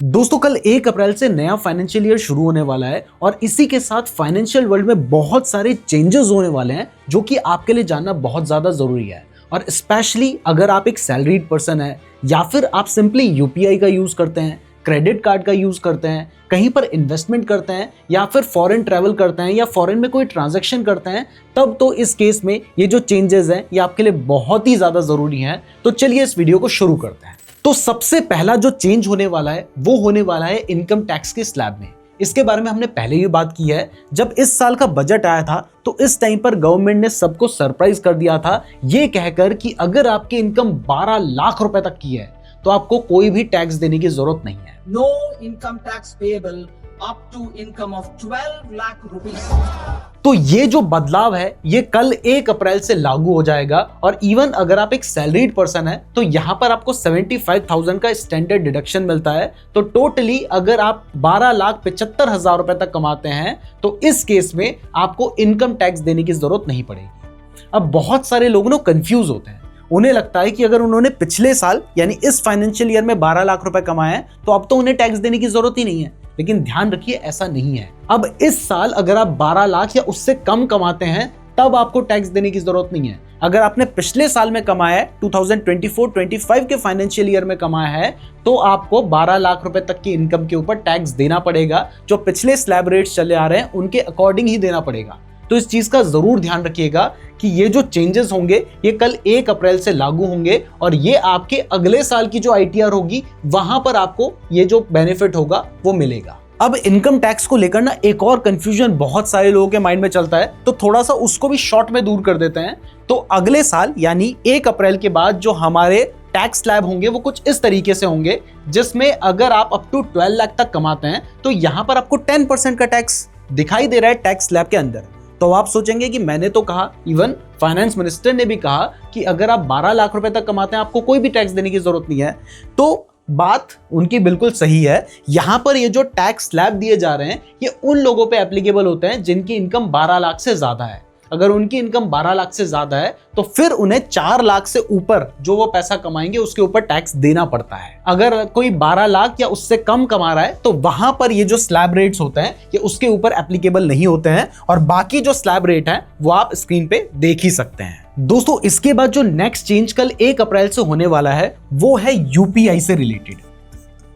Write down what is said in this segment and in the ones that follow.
दोस्तों कल 1 अप्रैल से नया फाइनेंशियल ईयर शुरू होने वाला है और इसी के साथ फाइनेंशियल वर्ल्ड में बहुत सारे चेंजेस होने वाले हैं जो कि आपके लिए जानना बहुत ज़्यादा ज़रूरी है। और स्पेशली अगर आप एक सैलरीड पर्सन है या फिर आप सिंपली यूपीआई का यूज़ करते हैं, क्रेडिट कार्ड का यूज़ करते हैं, कहीं पर इन्वेस्टमेंट करते हैं या फिर फॉरेन ट्रैवल करते हैं या फॉरेन में कोई ट्रांजैक्शन करते हैं, तब तो इस केस में ये जो चेंजेस हैं ये आपके लिए बहुत ही ज़्यादा ज़रूरी हैं। तो चलिए इस वीडियो को शुरू करते हैं। तो सबसे पहला जो चेंज होने वाला है वो होने वाला है इनकम टैक्स के स्लैब में। इसके बारे में हमने पहले ही बात की है। जब इस साल का बजट आया था तो इस टाइम पर गवर्नमेंट ने सबको सरप्राइज कर दिया था ये कहकर कि अगर आपकी इनकम 12 लाख रुपए तक की है तो आपको कोई भी टैक्स देने की जरूरत नहीं है। No income tax payable up to income of 12 lakh rupees. तो ये जो बदलाव है ये कल 1 अप्रैल से लागू हो जाएगा और इवन अगर आप एक सैलरीड पर्सन है तो यहाँ पर आपको 75,000 का स्टैंडर्ड डिडक्शन मिलता है। तो टोटली अगर आप 12,75,000 रुपए तक कमाते हैं तो इस केस में आपको इनकम टैक्स देने की जरूरत नहीं पड़ेगी। अब बहुत सारे लोग ना कंफ्यूज होते हैं, उन्हें लगता है कि अगर उन्होंने पिछले साल यानी इस फाइनेंशियल ईयर में 12 लाख रुपए कमाए हैं तो अब तो उन्हें टैक्स देने की जरूरत ही नहीं है। लेकिन ध्यान रखिए ऐसा नहीं है। अब इस साल अगर आप 12 लाख या उससे कम कमाते हैं तब आपको टैक्स देने की जरूरत नहीं है। अगर आपने पिछले साल में कमाया है 2024-25 के फाइनेंशियल ईयर में कमाया है तो आपको 12 लाख रुपए तक की इनकम के ऊपर टैक्स देना पड़ेगा। जो पिछले स्लैब रेट्स चले आ रहे हैं उनके अकॉर्डिंग ही देना पड़ेगा। तो इस चीज का जरूर ध्यान रखिएगा कि ये जो चेंजेस होंगे ये कल 1 अप्रैल से लागू होंगे और ये आपके अगले साल की जो आईटीआर होगी वहां पर आपको ये जो बेनिफिट होगा वो मिलेगा। अब इनकम टैक्स को लेकर ना एक और कंफ्यूजन बहुत सारे लोगों के माइंड में चलता है, तो थोड़ा सा उसको भी शॉर्ट में दूर कर देते हैं। तो अगले साल यानी 1 अप्रैल के बाद जो हमारे टैक्स स्लैब होंगे वो कुछ इस तरीके से होंगे, जिसमें अगर आप अप टू 12 लाख तक कमाते हैं तो यहां पर आपको 10% का टैक्स दिखाई दे रहा है टैक्स स्लैब के अंदर। तो आप सोचेंगे कि मैंने तो कहा, इवन फाइनेंस मिनिस्टर ने भी कहा कि अगर आप 12 लाख रुपए तक कमाते हैं आपको कोई भी टैक्स देने की जरूरत नहीं है। तो बात उनकी बिल्कुल सही है। यहां पर ये जो टैक्स स्लैब दिए जा रहे हैं ये उन लोगों पे एप्लीकेबल होते हैं जिनकी इनकम 12 लाख से ज्यादा है। अगर उनकी इनकम 12 लाख से ज्यादा है तो फिर उन्हें 4 लाख से ऊपर जो वो पैसा कमाएंगे उसके ऊपर टैक्स देना पड़ता है। अगर कोई 12 लाख या उससे कम कमा रहा है तो वहां पर ये जो स्लैब रेट्स होते हैं ये उसके ऊपर एप्लीकेबल नहीं होते हैं और बाकी जो स्लैब रेट है वो आप स्क्रीन पे देख ही सकते हैं। दोस्तों इसके बाद जो नेक्स्ट चेंज कल 1 अप्रैल से होने वाला है वो है यूपीआई से रिलेटेड।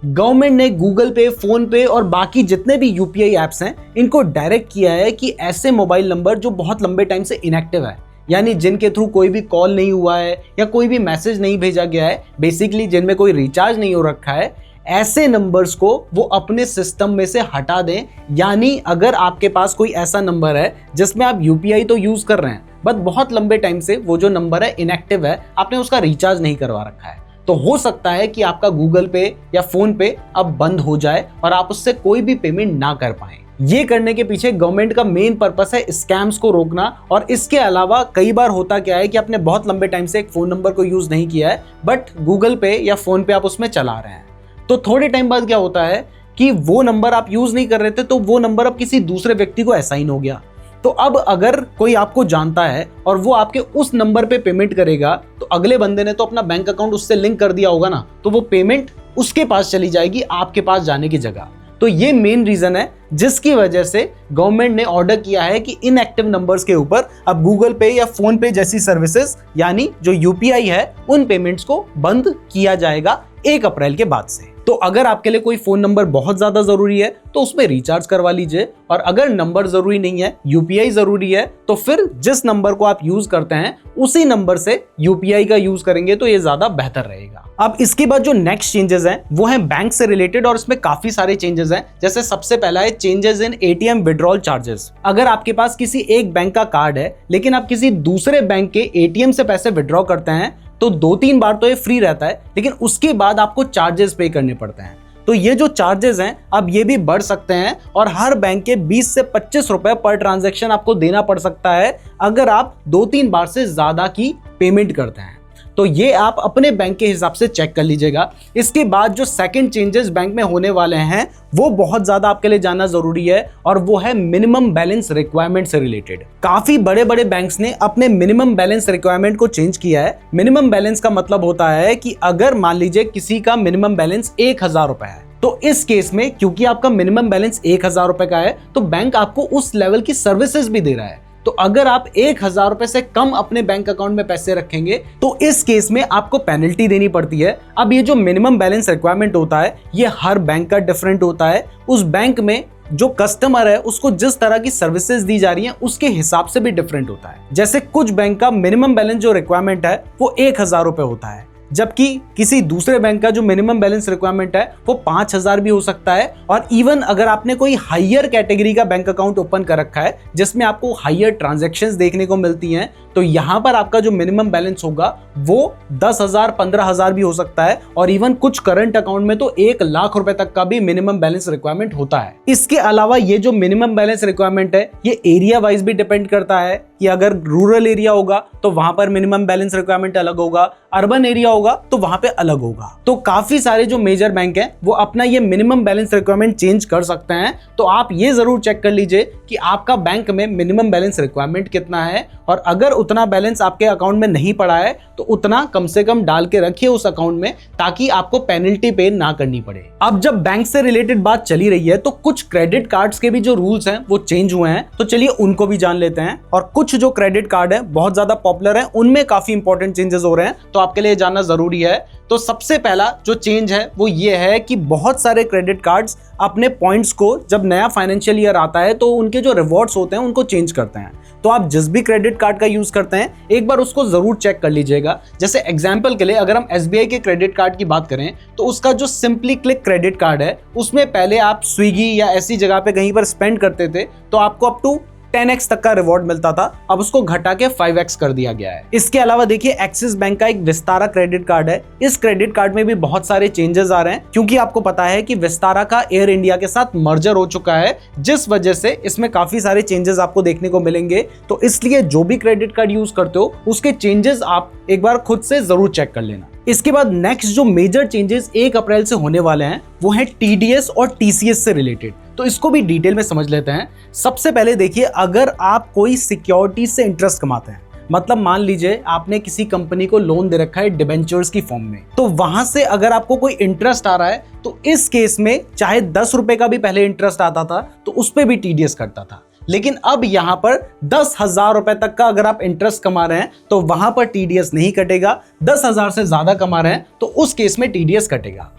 गवर्नमेंट ने गूगल पे, फोन पे और बाकी जितने भी यूपीआई एप्स हैं इनको डायरेक्ट किया है कि ऐसे मोबाइल नंबर जो बहुत लंबे टाइम से इनएक्टिव है, यानी जिनके थ्रू कोई भी कॉल नहीं हुआ है या कोई भी मैसेज नहीं भेजा गया है, बेसिकली जिनमें कोई रिचार्ज नहीं हो रखा है, ऐसे नंबर्स को वो अपने सिस्टम में से हटा दें। यानी अगर आपके पास कोई ऐसा नंबर है जिसमें आप यूपीआई तो यूज कर रहे हैं बट बहुत लंबे टाइम से वो जो नंबर है इनएक्टिव है, आपने उसका रिचार्ज नहीं करवा रखा है, तो हो सकता है कि आपका गूगल पे या फोन पे अब बंद हो जाए और आप उससे कोई भी पेमेंट ना कर पाए। ये करने के पीछे गवर्नमेंट का मेन पर्पस है स्कैम्स को रोकना। और इसके अलावा कई बार होता क्या है कि आपने बहुत लंबे टाइम से एक फोन नंबर को यूज नहीं किया है बट गूगल पे या फोन पे आप उसमें चला रहे हैं, तो थोड़े टाइम बाद क्या होता है कि वो नंबर आप यूज नहीं कर रहे थे तो वो नंबर अब किसी दूसरे व्यक्ति को असाइन हो गया। तो अब अगर कोई आपको जानता है और वो आपके उस नंबर पे पेमेंट करेगा तो अगले बंदे ने तो अपना बैंक अकाउंट उससे लिंक कर दिया होगा ना, तो वो पेमेंट उसके पास चली जाएगी आपके पास जाने की जगह। तो ये मेन रीजन है जिसकी वजह से गवर्नमेंट ने ऑर्डर किया है कि इनएक्टिव नंबर्स के ऊपर अब गूगल पे या फोन पे जैसी सर्विसेज यानी जो यूपीआई है उन पेमेंट्स को बंद किया जाएगा 1 अप्रैल के बाद से। तो अगर आपके लिए कोई फोन नंबर बहुत ज्यादा जरूरी है तो उसमें रिचार्ज करवा लीजिए, और अगर नंबर जरूरी नहीं है, यूपीआई जरूरी है, तो फिर जिस नंबर को आप यूज करते हैं उसी नंबर से यूपीआई का यूज करेंगे तो ये ज्यादा बेहतर रहेगा। अब इसके बाद जो नेक्स्ट चेंजेस हैं वो हैं बैंक से रिलेटेड और इसमें काफी सारे चेंजेस हैं। जैसे सबसे पहला है changes in ATM withdrawal charges. अगर आपके पास किसी एक बैंक का कार्ड है लेकिन आप किसी दूसरे बैंक के एटीएम से पैसे विड्रॉ करते हैं तो 2-3 बार तो ये फ्री रहता है, लेकिन उसके बाद आपको चार्जेस पे करने पड़ते हैं। तो ये जो चार्जेस हैं अब ये भी बढ़ सकते हैं और हर बैंक के 20 से 25 रुपए पर ट्रांजैक्शन आपको देना पड़ सकता है अगर आप 2-3 बार से ज्यादा की पेमेंट करते हैं। तो ये आप अपने बैंक के हिसाब से चेक कर लीजिएगा। इसके बाद जो सेकंड चेंजेस बैंक में होने वाले हैं वो बहुत ज्यादा आपके लिए जानना जरूरी है और वो है मिनिमम बैलेंस रिक्वायरमेंट से रिलेटेड। काफी बड़े बड़े बैंक्स ने अपने मिनिमम बैलेंस रिक्वायरमेंट को चेंज किया है। मिनिमम बैलेंस का मतलब होता है कि अगर मान लीजिए किसी का मिनिमम बैलेंस 1000 रुपए है तो इस केस में क्योंकि आपका मिनिमम बैलेंस 1000 रुपए का है तो बैंक आपको उस लेवल की सर्विसेज भी दे रहा है। तो अगर आप 1000 रुपए से कम अपने बैंक अकाउंट में पैसे रखेंगे तो इस केस में आपको पेनल्टी देनी पड़ती है। अब ये जो मिनिमम बैलेंस रिक्वायरमेंट होता है ये हर बैंक का डिफरेंट होता है। उस बैंक में जो कस्टमर है उसको जिस तरह की सर्विसेज दी जा रही हैं उसके हिसाब से भी डिफरेंट होता है। जैसे कुछ बैंक का मिनिमम बैलेंस जो रिक्वायरमेंट है वो 1000 रुपए होता है, जबकि किसी दूसरे बैंक का जो मिनिमम बैलेंस रिक्वायरमेंट है वो 5000 भी हो सकता है। और इवन अगर आपने कोई हायर कैटेगरी का बैंक अकाउंट ओपन कर रखा है जिसमें आपको हायर ट्रांजैक्शंस देखने को मिलती हैं तो यहां पर आपका जो मिनिमम बैलेंस होगा वो 10,000 15,000 भी हो सकता है। और इवन कुछ करंट अकाउंट में तो 1 लाख रुपए तक का भी मिनिमम बैलेंस रिक्वायरमेंट होता है। इसके अलावा ये जो मिनिमम बैलेंस रिक्वायरमेंट है ये एरिया वाइज भी डिपेंड करता है कि अगर रूरल एरिया होगा तो वहां पर मिनिमम बैलेंस रिक्वायरमेंट अलग होगा, अर्बन एरिया होगा तो वहां पे अलग होगा। तो काफी सारे जो मेजर बैंक हैं वो अपना ये मिनिमम बैलेंस रिक्वायरमेंट चेंज कर सकते हैं। तो आप ये जरूर चेक कर लीजिए कि आपका बैंक में मिनिमम बैलेंस रिक्वायरमेंट कितना है, और अगर उतना बैलेंस आपके अकाउंट में नहीं पड़ा है तो उतना कम से कम डाल के रखिए उस अकाउंट में ताकि आपको पेनल्टी पे ना करनी पड़े। अब जब बैंक से रिलेटेड बात चली रही है तो कुछ क्रेडिट कार्ड्स के भी जो रूल्स हैं वो चेंज हुए हैं, तो चलिए उनको भी जान लेते हैं। और कुछ जो क्रेडिट कार्ड है बहुत ज्यादा पॉपुलर है उनमें काफी इंपॉर्टेंट चेंजेस हो रहे हैं तो आपके लिए जानना जरूरी है। तो सबसे पहला जो चेंज है वो ये है कि बहुत सारे क्रेडिट कार्ड्स अपने पॉइंट्स को जब नया फाइनेंशियल ईयर आता है तो उनके जो रिवॉर्ड्स होते हैं उनको चेंज करते हैं। तो आप जिस भी क्रेडिट कार्ड का यूज करते हैं एक बार उसको जरूर चेक कर लीजिएगा। जैसे एग्जांपल के लिए अगर हम SBI के क्रेडिट कार्ड की बात करें तो उसका जो सिंपली क्लिक क्रेडिट कार्ड है उसमें पहले आप स्विगी या ऐसी जगह पे कहीं पर स्पेंड करते थे तो आपको अप टू 10x तक का रिवॉर्ड मिलता था, अब उसको घटा के 5x कर दिया गया है। इसके अलावा देखिए एक्सिस बैंक का एक विस्तारा क्रेडिट कार्ड है, इस क्रेडिट कार्ड में भी बहुत सारे चेंजेस आ रहे हैं क्योंकि आपको पता है कि विस्तारा का एयर इंडिया के साथ मर्जर हो चुका है जिस वजह से इसमें काफी सारे चेंजेस आपको देखने को मिलेंगे। तो इसलिए जो भी क्रेडिट कार्ड यूज करते हो उसके चेंजेस आप एक बार खुद से जरूर चेक कर लेना। इसके बाद नेक्स्ट जो मेजर चेंजेस 1 अप्रैल से होने वाले हैं वो है TDS और TCS से रिलेटेड, तो इसको भी डिटेल में समझ लेते हैं। सबसे पहले देखिए अगर आप कोई सिक्योरिटी से इंटरेस्ट कमाते हैं, मतलब मान लीजिए आपने किसी कंपनी को लोन दे रखा है डिबेंचर्स की फॉर्म में, तो वहां से अगर आपको कोई इंटरेस्ट आ रहा है तो इस केस में चाहे 10 रुपए का भी पहले इंटरेस्ट आता था तो उस पर भी TDS कटता था, लेकिन अब यहां पर 10,000 रुपए तक का अगर आप इंटरेस्ट कमा रहे हैं तो वहां पर TDS नहीं कटेगा। 10,000 से ज्यादा कमा रहे हैं तो उस केस में TDS कटेगा।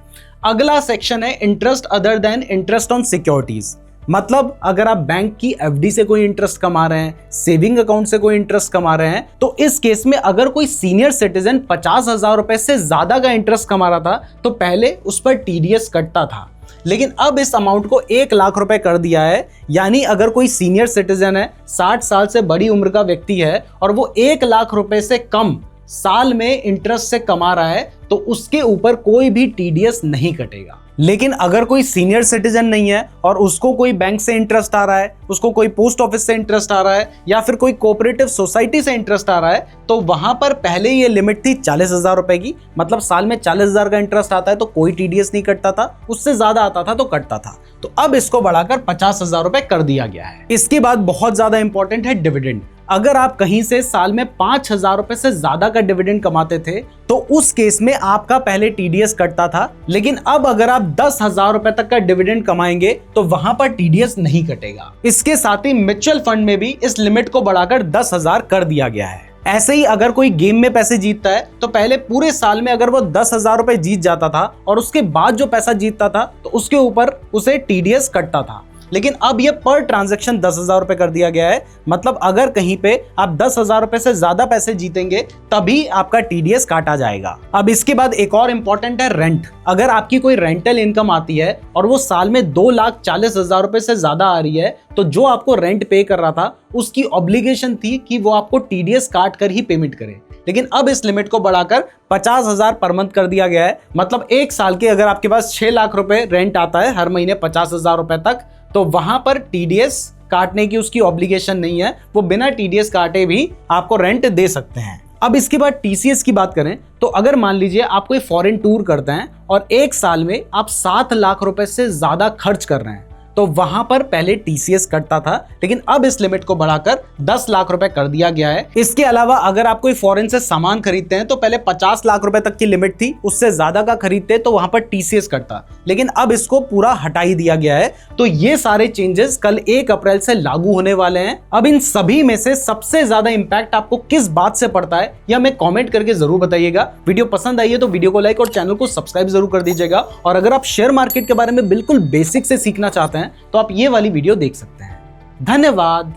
अगला सेक्शन है interest other than interest on securities, मतलब अगर आप बैंक की FD से कोई इंटरेस्ट कमा रहे हैं, सेविंग अकाउंट से कोई इंटरेस्ट कमा रहे हैं, तो इस केस में अगर कोई सीनियर सिटीजन 50,000 रुपए से ज्यादा का इंटरेस्ट कमा रहा था तो पहले उस पर TDS कटता था, लेकिन अब इस अमाउंट को 1 लाख रुपए कर दिया है। यानी अगर कोई सीनियर सिटीजन है, 60 साल से बड़ी उम्र का व्यक्ति है और वो 1 लाख रुपए से कम साल में इंटरेस्ट से कमा रहा है तो उसके ऊपर कोई भी TDS नहीं कटेगा। लेकिन अगर कोई सीनियर सिटीजन नहीं है और उसको कोई बैंक से इंटरेस्ट आ रहा है, उसको कोई पोस्ट ऑफिस से इंटरेस्ट आ रहा है या फिर कोई कोऑपरेटिव सोसाइटी से इंटरेस्ट आ रहा है, तो वहां पर पहले ये लिमिट थी 40,000 रुपए की, मतलब साल में 40,000 का इंटरेस्ट आता है तो कोई TDS नहीं कटता था, उससे ज्यादा आता था तो कटता था। तो अब इसको बढ़ाकर 50,000 रुपए कर दिया गया है। इसके बाद बहुत ज्यादा इंपॉर्टेंट है डिविडेंड। अगर आप कहीं से साल में 5,000 रुपए से ज्यादा का डिविडेंड कमाते थे तो उस केस में आपका पहले TDS कटता था, लेकिन अब अगर आप 10,000 रुपए तक का डिविडेंड कमाएंगे तो वहां पर TDS नहीं कटेगा। इसके साथ ही म्यूचुअल फंड में भी इस लिमिट को बढ़ाकर 10,000 कर दिया गया है। ऐसे ही अगर कोई गेम में पैसे जीतता है तो पहले पूरे साल में अगर वो 10,000 रुपए जीत जाता था और उसके बाद जो पैसा जीतता था तो उसके ऊपर उसे TDS कटता था, लेकिन अब ये पर ट्रांजैक्शन 10,000 रुपए कर दिया गया है। मतलब अगर कहीं पे आप 10,000 रुपए से ज्यादा पैसे जीतेंगे तभी आपका TDS काटा जाएगा। अब इसके बाद एक और इंपॉर्टेंट है रेंट। अगर आपकी कोई रेंटल इनकम आती है और वो साल में 2,40,000 रुपए से ज्यादा आ रही है तो जो आपको रेंट पे कर रहा था उसकी ऑब्लिगेशन थी कि वो आपको TDS काट कर ही पेमेंट करे, लेकिन अब इस लिमिट को बढ़ाकर 50,000 पर मंथ कर दिया गया है। मतलब एक साल के अगर आपके पास 6 लाख रुपए रेंट आता है हर महीने 50,000 रुपए तक, तो वहां पर TDS काटने की उसकी ऑब्लिगेशन नहीं है, वो बिना TDS काटे भी आपको रेंट दे सकते हैं। अब इसके बाद TCS की बात करें तो अगर मान लीजिए आप कोई फॉरेन टूर करते हैं और एक साल में आप 7 लाख रुपए से ज्यादा खर्च कर रहे हैं तो वहां पर पहले टीसीएस कटता था, लेकिन अब इस लिमिट को बढ़ाकर 10 लाख रुपए कर दिया गया है। इसके अलावा अगर आप कोई फॉरेन से सामान खरीदते हैं तो पहले 50 लाख रुपए तक की लिमिट थी, उससे ज्यादा का खरीदते तो वहां पर टीसीएस कटता, लेकिन अब इसको पूरा हटा ही दिया गया है। तो ये सारे चेंजेस कल 1 अप्रैल से लागू होने वाले हैं। अब इन सभी में से सबसे ज्यादा इंपैक्ट आपको किस बात से पड़ता है या हमें कमेंट करके जरूर बताइएगा। वीडियो पसंद आई है तो वीडियो को लाइक और चैनल को सब्सक्राइब जरूर कर दीजिएगा। और अगर आप शेयर मार्केट के बारे में बिल्कुल बेसिक से सीखना चाहते हैं तो आप ये वाली वीडियो देख सकते हैं। धन्यवाद।